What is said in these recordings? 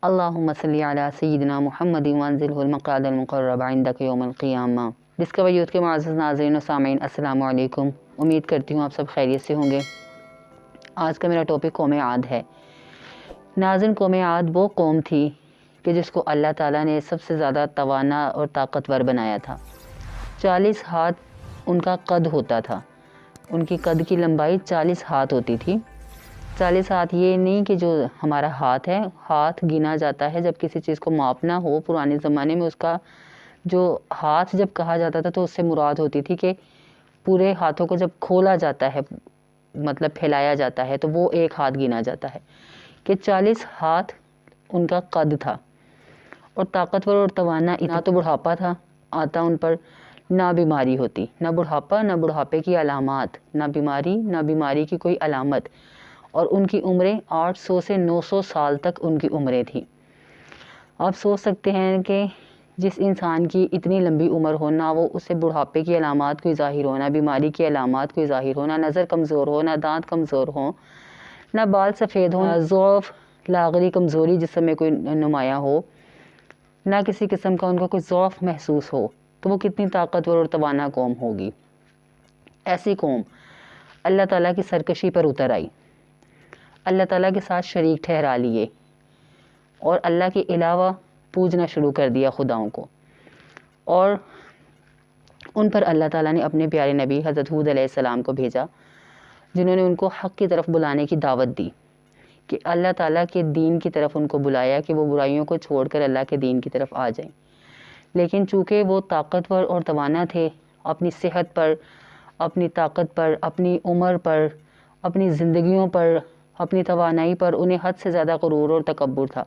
اللہم صلی علی سیدنا محمد وانزلہ المقعد المقرب عندک یوم القیامہ۔ ڈسکور یوتھ کے معزز ناظرین و سامعین، السلام علیکم۔ امید کرتی ہوں آپ سب خیریت سے ہوں گے۔ آج کا میرا ٹاپک قوم عاد ہے۔ ناظرین، قوم عاد وہ قوم تھی کہ جس کو اللہ تعالیٰ نے سب سے زیادہ توانا اور طاقتور بنایا تھا۔ 40 ہاتھ ان کا قد ہوتا تھا، ان کی قد کی لمبائی 40 ہاتھ ہوتی تھی۔ 40 ہاتھ یہ نہیں کہ جو ہمارا ہاتھ ہے، ہاتھ گنا جاتا ہے جب کسی چیز کو ماپنا ہو۔ پرانے زمانے میں اس کا جو ہاتھ جب کہا جاتا تھا تو اس سے مراد ہوتی تھی کہ پورے ہاتھوں کو جب کھولا جاتا ہے، مطلب پھیلایا جاتا ہے، تو وہ ایک ہاتھ گنا جاتا ہے کہ 40 ہاتھ ان کا قد تھا۔ اور طاقتور اور توانا، نہ تو بڑھاپا تھا آتا ان پر، نہ بیماری ہوتی، نہ بڑھاپا، نہ بڑھاپے کی علامات، نہ بیماری کی کوئی علامت۔ اور ان کی عمریں 800 سے 900 سال تک ان کی عمریں تھیں۔ آپ سوچ سکتے ہیں کہ جس انسان کی اتنی لمبی عمر ہو، نہ وہ اسے بڑھاپے کی علامات کوئی ظاہر ہو، نہ بیماری کی علامات کوئی ظاہر ہو، نہ نظر کمزور ہو، نہ دانت کمزور ہو، نہ بال سفید ہو، نہ ضعف لاغری کمزوری جسم میں کوئی نمایاں ہو، نہ کسی قسم کا ان کو کوئی ضعف محسوس ہو، تو وہ کتنی طاقتور اور توانا قوم ہوگی۔ ایسی قوم اللہ تعالیٰ کی سرکشی پر اتر آئی، اللہ تعالیٰ کے ساتھ شریک ٹھہرا لیے اور اللہ کے علاوہ پوجنا شروع کر دیا خداؤں کو۔ اور ان پر اللہ تعالیٰ نے اپنے پیارے نبی حضرت ہود علیہ السلام کو بھیجا، جنہوں نے ان کو حق کی طرف بلانے کی دعوت دی، کہ اللہ تعالیٰ کے دین کی طرف ان کو بلایا کہ وہ برائیوں کو چھوڑ کر اللہ کے دین کی طرف آ جائیں۔ لیکن چونکہ وہ طاقتور اور توانا تھے، اپنی صحت پر، اپنی طاقت پر، اپنی عمر پر، اپنی زندگیوں پر، اپنی توانائی پر انہیں حد سے زیادہ غرور اور تکبر تھا۔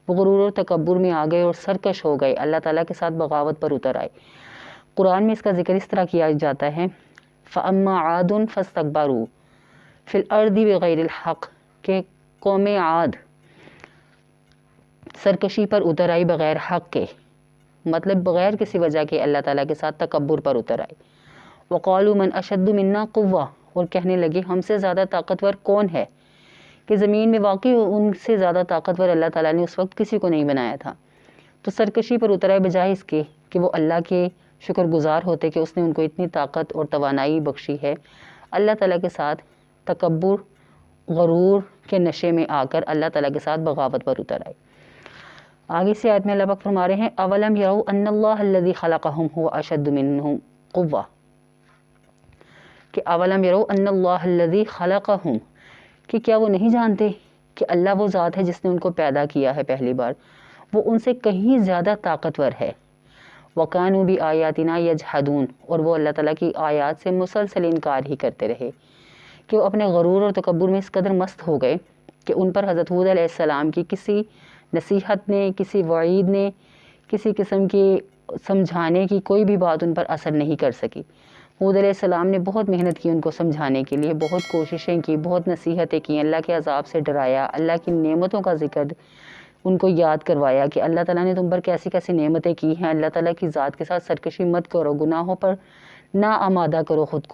وہ غرور اور تکبر میں آ گئے اور سرکش ہو گئے، اللہ تعالیٰ کے ساتھ بغاوت پر اتر آئے۔ قرآن میں اس کا ذکر اس طرح کیا جاتا ہے، فَأَمَّا عَادٌ فَاسْتَكْبَرُوا فِي الْأَرْضِ بِغَيْرِ الْحَقِّ، کہ قوم عاد سرکشی پر اتر آئی بغیر حق کے، مطلب بغیر کسی وجہ کے اللہ تعالیٰ کے ساتھ تکبر پر اتر آئے۔ وَقَالُوا مَنْ أَشَدُّ مِنَّا قُوَّةً، اور کہنے لگے ہم سے زیادہ طاقتور کون ہے، کہ زمین میں واقعی ان سے زیادہ طاقتور اللہ تعالیٰ نے اس وقت کسی کو نہیں بنایا تھا۔ تو سرکشی پر اترائے بجائے اس کے کہ وہ اللہ کے شکر گزار ہوتے کہ اس نے ان کو اتنی طاقت اور توانائی بخشی ہے، اللہ تعالیٰ کے ساتھ تکبر، غرور کے نشے میں آ کر اللہ تعالیٰ کے ساتھ بغاوت پر اتر آئے۔ آگے سے آیت میں اللہ پاک فرما رہے ہیں، اولم یروا ان اللہ الذی خلقہم هو اشد منہم قوہ، کہ اولم یروا ان اللہ الذی خلقہم، کہ کیا وہ نہیں جانتے کہ اللہ وہ ذات ہے جس نے ان کو پیدا کیا ہے پہلی بار، وہ ان سے کہیں زیادہ طاقتور ہے۔ وَكَانُوا بِآيَاتِنَا يَجْحَدُونَ، اور وہ اللہ تعالیٰ کی آیات سے مسلسل انکار ہی کرتے رہے، کہ وہ اپنے غرور اور تکبر میں اس قدر مست ہو گئے کہ ان پر حضرت ہود علیہ السلام کی کسی نصیحت نے، کسی وعید نے، کسی قسم کی سمجھانے کی کوئی بھی بات ان پر اثر نہیں کر سکی۔ ہود علیہ السلام نے بہت محنت کی ان کو سمجھانے کے لیے، بہت کوششیں کی، بہت نصیحتیں کی، اللہ کے عذاب سے ڈرایا، اللہ کی نعمتوں کا ذکر ان کو یاد کروایا کہ اللہ تعالیٰ نے تم پر کیسی کیسی نعمتیں کی ہیں، اللہ تعالیٰ کی ذات کے ساتھ سرکشی مت کرو، گناہوں پر نہ آمادہ کرو، خود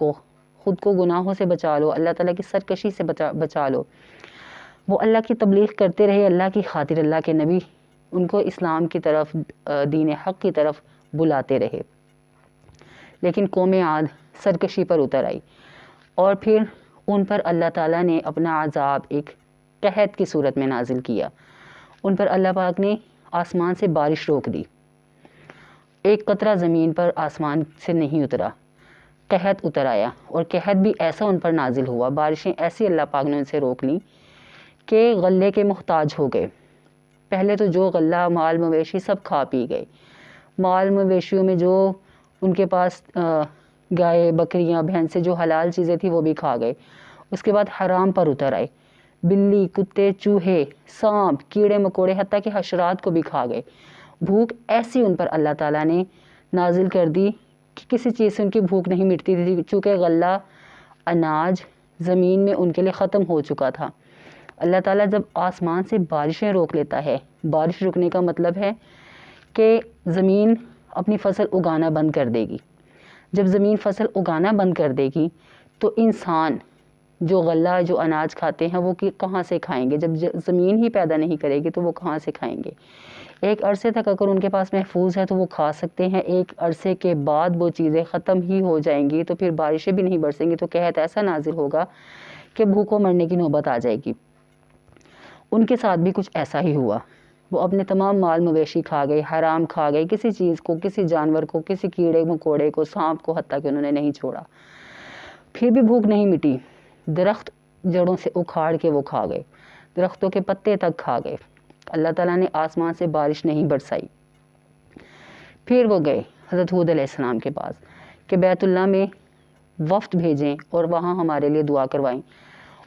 کو گناہوں سے بچا لو، اللہ تعالیٰ کی سرکشی سے بچا لو۔ وہ اللہ کی تبلیغ کرتے رہے، اللہ کی خاطر اللہ کے نبی ان کو اسلام کی طرف، دین حق کی طرف بلاتے رہے۔ لیکن قوم عاد سرکشی پر اتر آئی، اور پھر ان پر اللہ تعالیٰ نے اپنا عذاب ایک قحط کی صورت میں نازل کیا۔ ان پر اللہ پاک نے آسمان سے بارش روک دی، ایک قطرہ زمین پر آسمان سے نہیں اترا، قحط اتر آیا، اور قحط بھی ایسا ان پر نازل ہوا، بارشیں ایسی اللہ پاک نے ان سے روک لیں کہ غلے کے محتاج ہو گئے۔ پہلے تو جو غلہ، مال مویشی سب کھا پی گئے، مال مویشیوں میں جو ان کے پاس گائے، بکریاں، بھینسیں، جو حلال چیزیں تھیں وہ بھی کھا گئے۔ اس کے بعد حرام پر اتر آئے، بلی، کتے، چوہے، سانپ، کیڑے مکوڑے، حتیٰ کہ حشرات کو بھی کھا گئے۔ بھوک ایسی ان پر اللہ تعالیٰ نے نازل کر دی کہ کسی چیز سے ان کی بھوک نہیں مٹتی تھی، چونکہ غلہ، اناج زمین میں ان کے لیے ختم ہو چکا تھا۔ اللہ تعالیٰ جب آسمان سے بارشیں روک لیتا ہے، بارش رکنے کا مطلب ہے کہ زمین اپنی فصل اگانا بند کر دے گی۔ جب زمین فصل اگانا بند کر دے گی تو انسان جو غلہ جو اناج کھاتے ہیں وہ کہاں سے کھائیں گے؟ جب زمین ہی پیدا نہیں کرے گی تو وہ کہاں سے کھائیں گے؟ ایک عرصے تک اگر ان کے پاس محفوظ ہے تو وہ کھا سکتے ہیں، ایک عرصے کے بعد وہ چیزیں ختم ہی ہو جائیں گی تو پھر بارشیں بھی نہیں برسیں گی، تو قحط ایسا نازل ہوگا کہ بھوکوں مرنے کی نوبت آ جائے گی۔ ان کے ساتھ بھی کچھ ایسا ہی ہوا، وہ اپنے تمام مال مویشی کھا گئے، حرام کھا گئے، کسی چیز کو، کسی جانور کو، کسی کیڑے مکوڑے کو، سانپ کو حتیٰ کہ انہوں نے نہیں چھوڑا۔ پھر بھی بھوک نہیں مٹی، درخت جڑوں سے اکھاڑ کے وہ کھا گئے، درختوں کے پتے تک کھا گئے، اللہ تعالیٰ نے آسمان سے بارش نہیں برسائی۔ پھر وہ گئے حضرت ہود علیہ السلام کے پاس کہ بیت اللہ میں وفد بھیجیں اور وہاں ہمارے لیے دعا کروائیں۔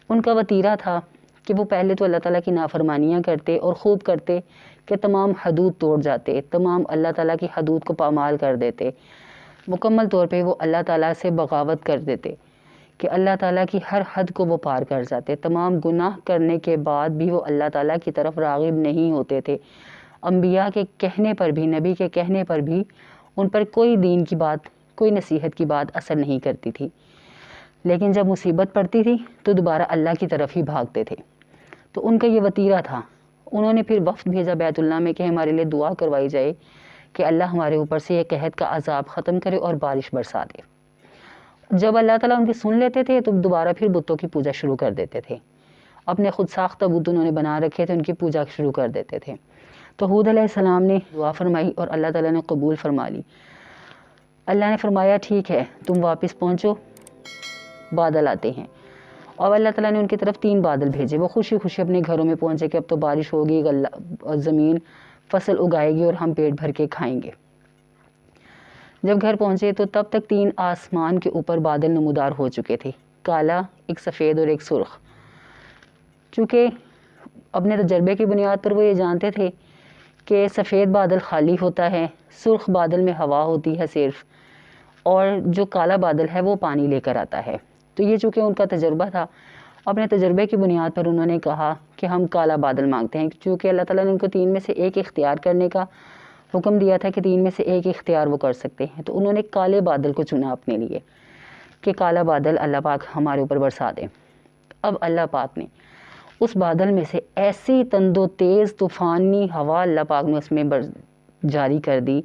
ان کا وتیرہ تھا کہ وہ پہلے تو اللہ تعالیٰ کی نافرمانیاں کرتے اور خوب کرتے کہ تمام حدود توڑ جاتے، تمام اللہ تعالیٰ کی حدود کو پامال کر دیتے، مکمل طور پہ وہ اللہ تعالیٰ سے بغاوت کر دیتے کہ اللہ تعالیٰ کی ہر حد کو وہ پار کر جاتے۔ تمام گناہ کرنے کے بعد بھی وہ اللہ تعالیٰ کی طرف راغب نہیں ہوتے تھے۔ انبیاء کے کہنے پر بھی، نبی کے کہنے پر بھی ان پر کوئی دین کی بات، کوئی نصیحت کی بات اثر نہیں کرتی تھی، لیکن جب مصیبت پڑتی تھی تو دوبارہ اللہ کی طرف ہی بھاگتے تھے۔ تو ان کا یہ وتیرہ تھا۔ انہوں نے پھر وفد بھیجا بیت اللہ میں کہ ہمارے لیے دعا کروائی جائے کہ اللہ ہمارے اوپر سے یہ قحط کا عذاب ختم کرے اور بارش برسا دے۔ جب اللہ تعالیٰ ان کی سن لیتے تھے تو دوبارہ پھر بتوں کی پوجا شروع کر دیتے تھے، اپنے خود ساختہ بت انہوں نے بنا رکھے تھے، ان کی پوجا شروع کر دیتے تھے۔ تو ہود علیہ السلام نے دعا فرمائی اور اللہ تعالیٰ نے قبول فرما لی۔ اللہ نے فرمایا ٹھیک ہے تم واپس پہنچو، بادل آتے ہیں، اور اللہ تعالیٰ نے ان کی طرف 3 بادل بھیجے۔ وہ خوشی خوشی اپنے گھروں میں پہنچے کہ اب تو بارش ہوگی، زمین فصل اگائے گی اور ہم پیٹ بھر کے کھائیں گے۔ جب گھر پہنچے تو تب تک 3 آسمان کے اوپر بادل نمودار ہو چکے تھے، کالا، ایک سفید اور ایک سرخ۔ چونکہ اپنے تجربے کی بنیاد پر وہ یہ جانتے تھے کہ سفید بادل خالی ہوتا ہے، سرخ بادل میں ہوا ہوتی ہے صرف، اور جو کالا بادل ہے وہ پانی لے کر آتا ہے۔ تو یہ چونکہ ان کا تجربہ تھا، اپنے تجربے کی بنیاد پر انہوں نے کہا کہ ہم کالا بادل مانگتے ہیں، چونکہ اللہ تعالیٰ نے ان کو 3 میں سے ایک اختیار کرنے کا حکم دیا تھا کہ 3 میں سے ایک اختیار وہ کر سکتے ہیں۔ تو انہوں نے کالے بادل کو چنا اپنے لیے کہ کالا بادل اللہ پاک ہمارے اوپر برسا دے۔ اب اللہ پاک نے اس بادل میں سے ایسی تند و تیز طوفانی ہوا اللہ پاک نے اس میں جاری کر دی،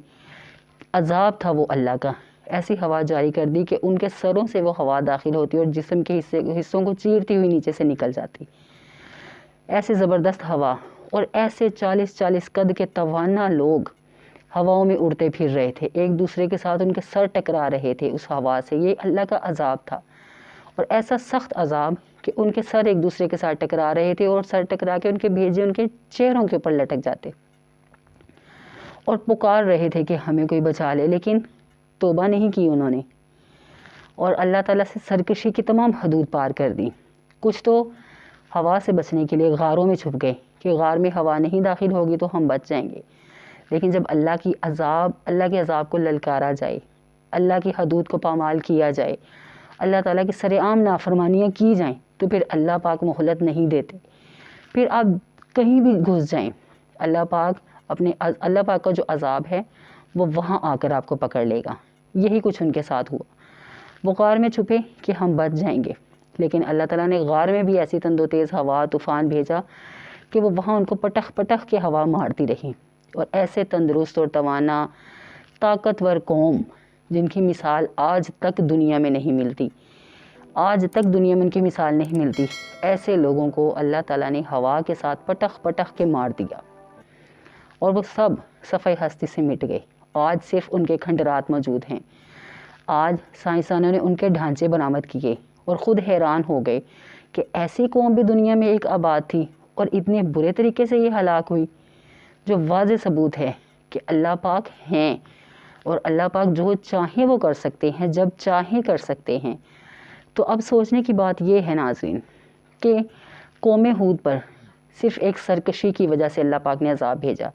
عذاب تھا وہ اللہ کا، ایسی ہوا جاری کر دی کہ ان کے سروں سے وہ ہوا داخل ہوتی اور جسم کے حصوں کو چیرتی ہوئی نیچے سے نکل جاتی۔ ایسے زبردست ہوا، اور ایسے 40 قد کے توانا لوگ ہواؤں میں اڑتے پھر رہے تھے، ایک دوسرے کے ساتھ ان کے سر ٹکرا رہے تھے اس ہوا سے۔ یہ اللہ کا عذاب تھا، اور ایسا سخت عذاب کہ ان کے سر ایک دوسرے کے ساتھ ٹکرا رہے تھے، اور سر ٹکرا کے ان کے بھیجے ان کے چہروں کے اوپر لٹک جاتے اور پکار رہے تھے کہ ہمیں کوئی بچا لے، لیکن توبہ نہیں کی انہوں نے، اور اللہ تعالیٰ سے سرکشی کی تمام حدود پار کر دی۔ کچھ تو ہوا سے بچنے کے لیے غاروں میں چھپ گئے کہ غار میں ہوا نہیں داخل ہوگی تو ہم بچ جائیں گے، لیکن جب اللہ کے عذاب کو للکارا جائے، اللہ کی حدود کو پامال کیا جائے، اللہ تعالیٰ کی سر عام نافرمانیاں کی جائیں تو پھر اللہ پاک مہلت نہیں دیتے، پھر آپ کہیں بھی گھس جائیں، اللہ پاک کا جو عذاب ہے وہ وہاں آ کر آپ کو پکڑ لے گا۔ یہی کچھ ان کے ساتھ ہوا، وہ غار میں چھپے کہ ہم بچ جائیں گے، لیکن اللہ تعالیٰ نے غار میں بھی ایسی تند و تیز ہوا طوفان بھیجا کہ وہ وہاں ان کو پٹخ پٹخ کے ہوا مارتی رہی، اور ایسے تندرست اور توانا طاقتور قوم جن کی مثال آج تک دنیا میں نہیں ملتی، آج تک دنیا میں ان کی مثال نہیں ملتی، ایسے لوگوں کو اللہ تعالیٰ نے ہوا کے ساتھ پٹخ پٹخ کے مار دیا، اور وہ سب صفحہ ہستی سے مٹ گئے۔ آج صرف ان کے کھنڈرات موجود ہیں۔ آج سائنسدانوں نے ان کے ڈھانچے برآمد کیے اور خود حیران ہو گئے کہ ایسی قوم بھی دنیا میں ایک آباد تھی اور اتنے برے طریقے سے یہ ہلاک ہوئی، جو واضح ثبوت ہے کہ اللہ پاک ہیں، اور اللہ پاک جو چاہیں وہ کر سکتے ہیں، جب چاہیں کر سکتے ہیں۔ تو اب سوچنے کی بات یہ ہے ناظرین کہ قوم ہود پر صرف ایک سرکشی کی وجہ سے اللہ پاک نے عذاب بھیجا،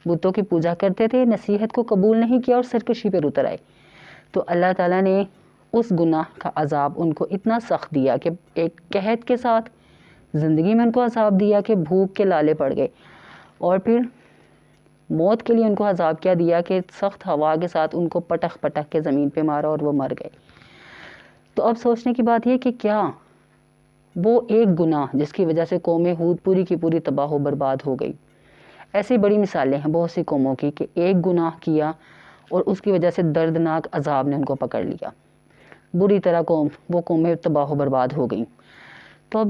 بتوں کی پوجا کرتے تھے، نصیحت کو قبول نہیں کیا اور سرکشی پر اتر آئے، تو اللہ تعالیٰ نے اس گناہ کا عذاب ان کو اتنا سخت دیا کہ ایک قحط کے ساتھ زندگی میں ان کو عذاب دیا کہ بھوک کے لالے پڑ گئے، اور پھر موت کے لیے ان کو عذاب کیا دیا کہ سخت ہوا کے ساتھ ان کو پٹخ پٹخ کے زمین پہ مارا اور وہ مر گئے۔ تو اب سوچنے کی بات یہ کہ کیا وہ ایک گناہ جس کی وجہ سے قوم ہود پوری کی پوری تباہ و برباد ہو گئی۔ ایسی بڑی مثالیں ہیں بہت سی قوموں کی کہ ایک گناہ کیا اور اس کی وجہ سے دردناک عذاب نے ان کو پکڑ لیا، بری طرح وہ قومیں تباہ و برباد ہو گئیں۔ تو اب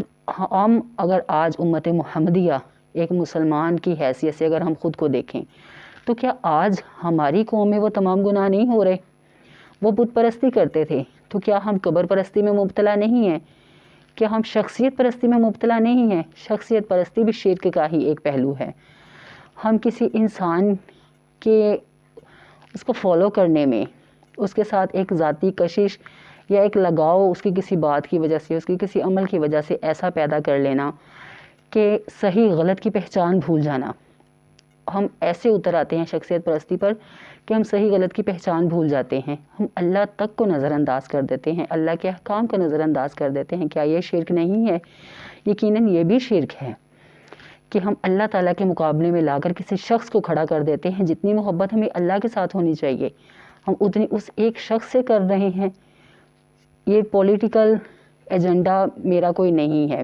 ہم اگر آج امت محمدیہ ایک مسلمان کی حیثیت سے اگر ہم خود کو دیکھیں تو کیا آج ہماری قوم میں وہ تمام گناہ نہیں ہو رہے؟ وہ بت پرستی کرتے تھے تو کیا ہم قبر پرستی میں مبتلا نہیں ہیں؟ کیا ہم شخصیت پرستی میں مبتلا نہیں ہیں؟ شخصیت پرستی بھی شرک کا ہی ایک پہلو ہے۔ ہم کسی انسان کے اس کو فالو کرنے میں اس کے ساتھ ایک ذاتی کشش یا ایک لگاؤ اس کی کسی بات کی وجہ سے، اس کی کسی عمل کی وجہ سے ایسا پیدا کر لینا کہ صحیح غلط کی پہچان بھول جانا۔ ہم ایسے اتر آتے ہیں شخصیت پرستی پر کہ ہم صحیح غلط کی پہچان بھول جاتے ہیں، ہم اللہ تک کو نظر انداز کر دیتے ہیں، اللہ کے احکام کو نظر انداز کر دیتے ہیں۔ کیا یہ شرک نہیں ہے؟ یقیناً یہ بھی شرک ہے کہ ہم اللہ تعالیٰ کے مقابلے میں لا کر کسی شخص کو کھڑا کر دیتے ہیں۔ جتنی محبت ہمیں اللہ کے ساتھ ہونی چاہیے ہم اتنی اس ایک شخص سے کر رہے ہیں۔ یہ پولیٹیکل ایجنڈا میرا کوئی نہیں ہے،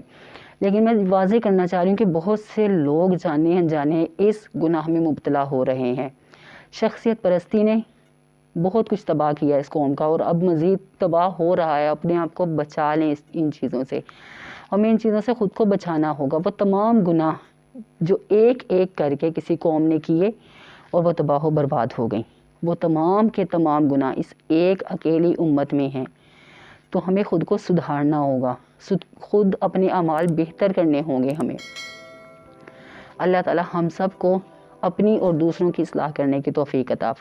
لیکن میں واضح کرنا چاہ رہی ہوں کہ بہت سے لوگ جانے انجانے اس گناہ میں مبتلا ہو رہے ہیں۔ شخصیت پرستی نے بہت کچھ تباہ کیا اس قوم کا اور اب مزید تباہ ہو رہا ہے۔ اپنے آپ کو بچا لیں ان چیزوں سے، ہمیں ان چیزوں سے خود کو بچانا ہوگا۔ وہ تمام گناہ جو ایک ایک کر کے کسی قوم نے کیے اور وہ تباہ و برباد ہو گئیں، وہ تمام کے تمام گناہ اس ایک اکیلی امت میں ہیں۔ تو ہمیں خود کو سدھارنا ہوگا، خود اپنے اعمال بہتر کرنے ہوں گے ہمیں۔ اللہ تعالی ہم سب کو اپنی اور دوسروں کی اصلاح کرنے کی توفیق عطا فرمائے۔